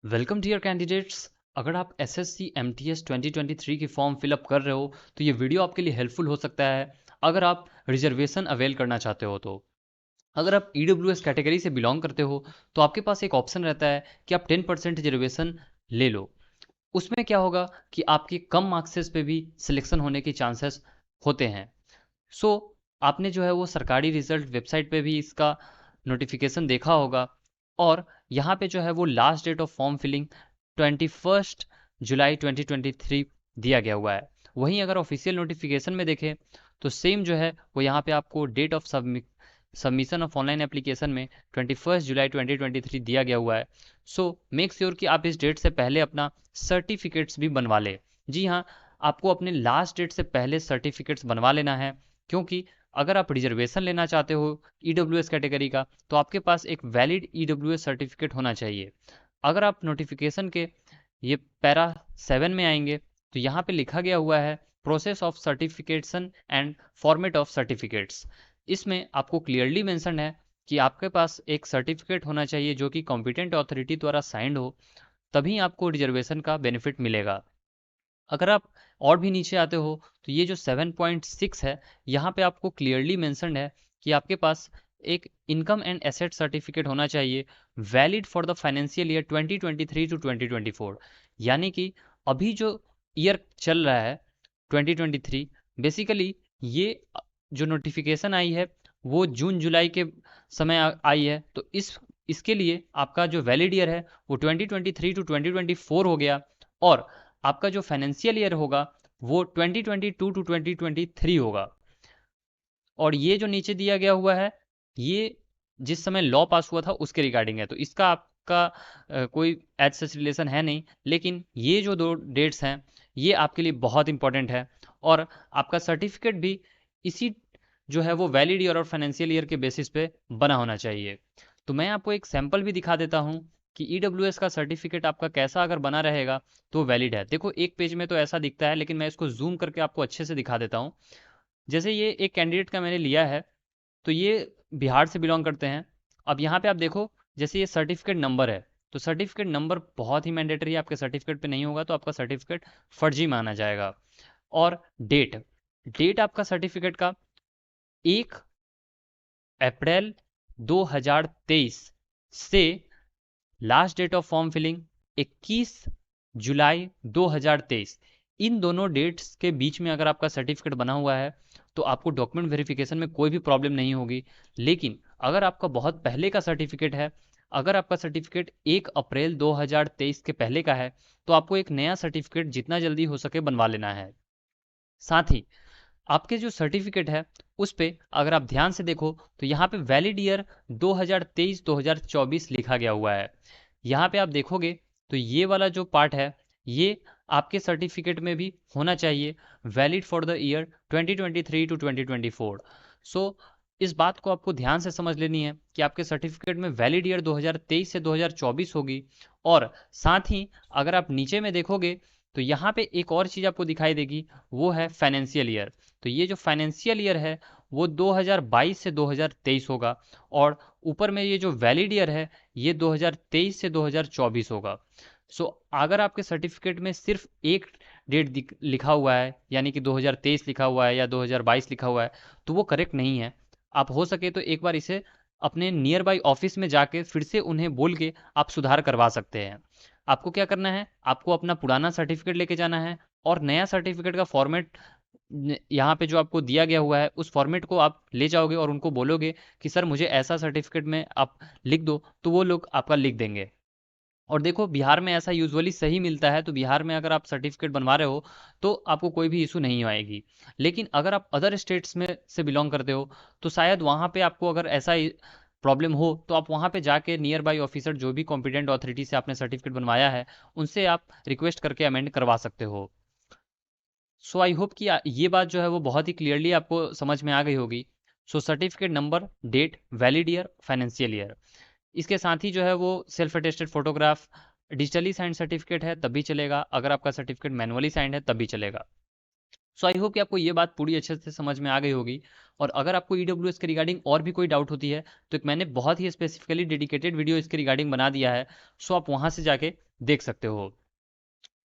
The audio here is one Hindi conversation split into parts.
Welcome dear candidates. अगर आप एसएससी एमटीएस 2023 की फॉर्म फिलअप कर रहे हो तो ये वीडियो आपके लिए हेल्पफुल हो सकता है अगर आप रिजर्वेशन अवेल करना चाहते हो। तो अगर आप ईडब्ल्यूएस कैटेगरी से बिलोंग करते हो तो आपके पास एक ऑप्शन रहता है कि आप 10% रिजर्वेशन ले लो। उसमें क्या होगा कि आपके कम मार्क्सेस पे भी सिलेक्शन होने के चांसेस होते हैं। सो आपने जो है वो सरकारी रिजल्ट वेबसाइट पे भी इसका नोटिफिकेशन देखा होगा। और यहाँ पे जो है वो last date of form filling 21 जुलाई 2023 दिया गया हुआ है। वहीं अगर ऑफिशियल नोटिफिकेशन में देखें तो सेम जो है वो यहाँ पे आपको date of submission of online application में 21 जुलाई 2023 दिया गया हुआ है। सो मेक श्योर कि आप इस डेट से पहले अपना सर्टिफिकेट्स भी बनवा लें। जी हाँ, आपको अपने लास्ट डेट से पहले सर्टिफिकेट्स बनवा लेना है, क्योंकि अगर आप रिजर्वेशन लेना चाहते हो ईडब्ल्यूएस कैटेगरी का तो आपके पास एक वैलिड ईडब्ल्यूएस सर्टिफिकेट होना चाहिए। अगर आप नोटिफिकेशन के ये पैरा 7 में आएंगे तो यहाँ पे लिखा गया हुआ है process of certification and format of certificates. इसमें आपको क्लियरली मेंशन है कि आपके पास एक सर्टिफिकेट होना चाहिए जो कि कॉम्पिटेंट अथॉरिटी द्वारा साइंड हो, तभी आपको रिजर्वेशन का बेनिफिट मिलेगा। अगर आप और भी नीचे आते हो तो ये जो 7.6 है यहाँ पे आपको क्लियरली मेंशन्ड है कि आपके पास एक इनकम एंड एसेट सर्टिफिकेट होना चाहिए valid for the financial year 2023 to 2024। यानी कि अभी जो ईयर चल रहा है 2023, बेसिकली ये जो नोटिफिकेशन आई है वो जून जुलाई के समय आई है। तो इसके लिए आपका जो वैलिड ईयर है वो 2023 टू 2024 हो गया, और आपका जो फाइनेंशियल ईयर होगा वो 2022 टू 2023 होगा। और ये जो नीचे दिया गया हुआ है ये जिस समय लॉ पास हुआ था उसके रिगार्डिंग है, तो इसका आपका कोई एज सच रिलेशन है नहीं। लेकिन ये जो दो डेट्स हैं ये आपके लिए बहुत इंपॉर्टेंट है, और आपका सर्टिफिकेट भी इसी जो है वो वैलिड ईयर और फाइनेंशियल ईयर के बेसिस पे बना होना चाहिए। तो मैं आपको एक सैंपल भी दिखा देता हूँ कि ईडब्ल्यूएस का सर्टिफिकेट आपका कैसा अगर बना रहेगा तो वैलिड है। देखो एक पेज में तो ऐसा दिखता है, लेकिन मैं इसको जूम करके आपको अच्छे से दिखा देता हूँ। जैसे ये एक कैंडिडेट का मैंने लिया है, तो ये बिहार से बिलोंग करते हैं। अब यहाँ पे आप देखो, जैसे ये सर्टिफिकेट नंबर है, तो सर्टिफिकेट नंबर बहुत ही मैंडेटरी है। आपके सर्टिफिकेट पे नहीं होगा तो आपका सर्टिफिकेट फर्जी माना जाएगा। और डेट डेट आपका सर्टिफिकेट का 1 अप्रैल 2023 से last date of form filling 21 जुलाई 2023, इन दोनों डेट्स के बीच में अगर आपका सर्टिफिकेट बना हुआ है तो आपको डॉक्यूमेंट वेरिफिकेशन में कोई भी प्रॉब्लम नहीं होगी। लेकिन अगर आपका बहुत पहले का सर्टिफिकेट है, अगर आपका सर्टिफिकेट 1 अप्रैल 2023 के पहले का है, तो आपको एक नया सर्टिफिकेट जितना जल्दी हो सके बनवा लेना है। साथ ही आपके जो सर्टिफिकेट है उस पे अगर आप ध्यान से देखो तो यहाँ पे वैलिड ईयर 2023-2024 लिखा गया हुआ है। यहाँ पे आप देखोगे तो ये वाला जो पार्ट है ये आपके सर्टिफिकेट में भी होना चाहिए, valid for the year 2023 to 2024। So इस बात को आपको ध्यान से समझ लेनी है कि आपके सर्टिफिकेट में वैलिड ईयर 2023 से 2024 होगी। और साथ ही अगर आप नीचे में देखोगे तो यहाँ पे एक और चीज़ आपको दिखाई देगी, वो है फाइनेंशियल ईयर। तो ये जो फाइनेंशियल ईयर है वो 2022 से 2023 होगा, और ऊपर में ये जो वैलिड ईयर है ये 2023 से 2024 होगा। सो अगर आपके सर्टिफिकेट में सिर्फ एक डेट लिखा हुआ है, यानी कि 2023 लिखा हुआ है या 2022 लिखा हुआ है, तो वो करेक्ट नहीं है। आप हो सके तो एक बार इसे अपने नियर बाई ऑफिस में जाके फिर से उन्हें बोल के आप सुधार करवा सकते हैं। आपको क्या करना है, आपको अपना पुराना सर्टिफिकेट लेके जाना है और नया सर्टिफिकेट का फॉर्मेट यहाँ पे जो आपको दिया गया हुआ है उस फॉर्मेट को आप ले जाओगे और उनको बोलोगे कि सर मुझे ऐसा सर्टिफिकेट में आप लिख दो, तो वो लोग आपका लिख देंगे। और देखो बिहार में ऐसा यूजुअली सही मिलता है, तो बिहार में अगर आप सर्टिफिकेट बनवा रहे हो तो आपको कोई भी इशू नहीं आएगी। लेकिन अगर आप अदर स्टेट्स में से बिलोंग करते हो तो शायद वहाँ पे आपको अगर ऐसा प्रॉब्लम हो तो आप वहाँ पे जाके नियर बाई ऑफिसर जो भी कॉम्पिटेंट अथॉरिटी से आपने सर्टिफिकेट बनवाया है उनसे आप रिक्वेस्ट करके अमेंड करवा सकते हो। सो आई होप कि ये बात जो है वो बहुत ही क्लियरली आपको समझ में आ गई होगी। So certificate number, date, valid year, financial year, इसके साथ ही जो है वो self attested photograph, digitally signed certificate है तब भी चलेगा, अगर आपका सर्टिफिकेट मैनुअली साइंड है तब भी चलेगा। सो आई होप कि आपको ये बात पूरी अच्छे से समझ में आ गई होगी। और अगर आपको EWS के रिगार्डिंग और भी कोई डाउट होती है तो एक मैंने बहुत ही स्पेसिफिकली डेडिकेटेड वीडियो इसके रिगार्डिंग बना दिया है, सो आप वहाँ से जाके देख सकते हो।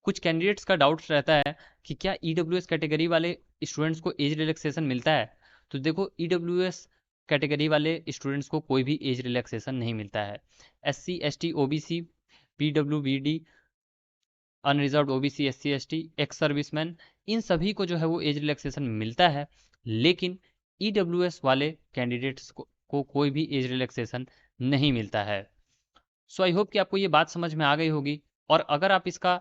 कुछ कैंडिडेट्स का डाउट रहता है कि क्या EWS कैटेगरी वाले स्टूडेंट्स को एज रिलैक्सेशन मिलता है। तो देखो, EWS कैटेगरी वाले स्टूडेंट्स को कोई भी एज रिलैक्सेशन नहीं मिलता है। SC ST OBC PWBD unreserved OBC SC ST ex serviceman, इन सभी को जो है वो एज रिलैक्सेशन मिलता है, लेकिन EWS वाले कैंडिडेट्स को कोई भी एज रिलैक्सेशन नहीं मिलता है। सो आई होप कि आपको ये बात समझ में आ गई होगी। और अगर आप इसका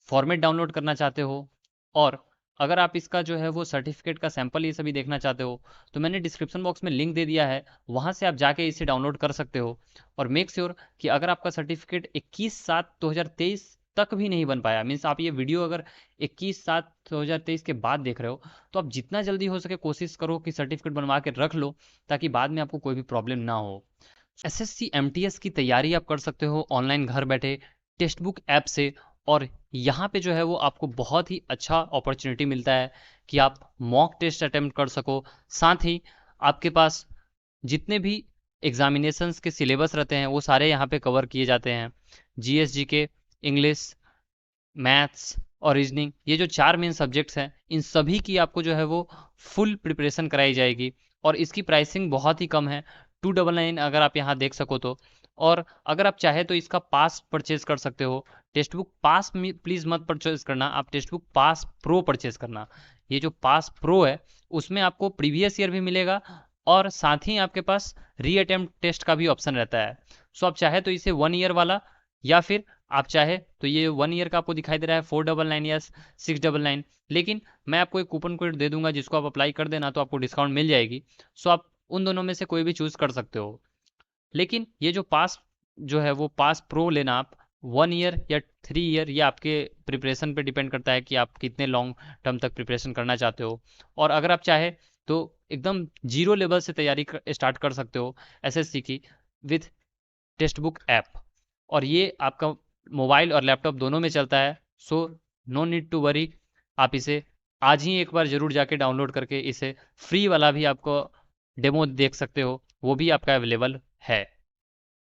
फॉर्मेट डाउनलोड करना चाहते हो और अगर आप इसका जो है वो सर्टिफिकेट का सैंपल ये सभी देखना चाहते हो तो मैंने डिस्क्रिप्शन बॉक्स में लिंक दे दिया है, वहाँ से आप जाके इसे डाउनलोड कर सकते हो। और मेक श्योर कि अगर आपका सर्टिफिकेट 21/7/2023 तक भी नहीं बन पाया, मीन्स आप ये वीडियो अगर 21/7/2023 के बाद देख रहे हो, तो आप जितना जल्दी हो सके कोशिश करो कि सर्टिफिकेट बनवा के रख लो, ताकि बाद में आपको कोई भी प्रॉब्लम ना हो। SSC MTS की तैयारी आप कर सकते हो ऑनलाइन घर बैठे टेक्स्ट बुक ऐप से। और यहाँ पे जो है वो आपको बहुत ही अच्छा अपॉर्चुनिटी मिलता है कि आप मॉक टेस्ट अटेम्प्ट कर सको। साथ ही आपके पास जितने भी एग्जामिनेशंस के सिलेबस रहते हैं वो सारे यहाँ पे कवर किए जाते हैं। GS GK, इंग्लिश, मैथ्स और रीजनिंग, ये जो 4 मेन सब्जेक्ट्स हैं, इन सभी की आपको जो है वो फुल प्रिपरेशन कराई जाएगी। और इसकी प्राइसिंग बहुत ही कम है, 299 अगर आप यहाँ देख सको तो। और अगर आप चाहे तो इसका पास परचेज कर सकते हो। टेक्स्ट बुक पास प्लीज़ मत परचेज करना, आप text book pass pro purchase करना। ये जो पास प्रो है उसमें आपको प्रीवियस ईयर भी मिलेगा और साथ ही आपके पास री अटेम्प्ट टेस्ट का भी ऑप्शन रहता है। सो आप चाहे तो इसे 1 ईयर वाला, या फिर आप चाहे तो ये 1 ईयर का आपको दिखाई दे रहा है 499 या 699, लेकिन मैं आपको एक कूपन कोड दे दूंगा जिसको आप अप्लाई कर देना तो आपको डिस्काउंट मिल जाएगी। सो आप उन दोनों में से कोई भी चूज कर सकते हो। लेकिन ये जो पास जो है वो पास प्रो लेना आप 1 ईयर या 3 ईयर, ये आपके प्रिपरेशन पे डिपेंड करता है कि आप कितने लॉन्ग टर्म तक प्रिपरेशन करना चाहते हो। और अगर आप चाहे तो एकदम जीरो लेवल से तैयारी स्टार्ट कर सकते हो SSC की विथ टेक्स्ट बुक ऐप। और ये आपका मोबाइल और लैपटॉप दोनों में चलता है। So no need to worry, आप इसे आज ही एक बार ज़रूर जाके डाउनलोड करके इसे फ्री वाला भी आपको डेमो देख सकते हो, वो भी आपका अवेलेबल है।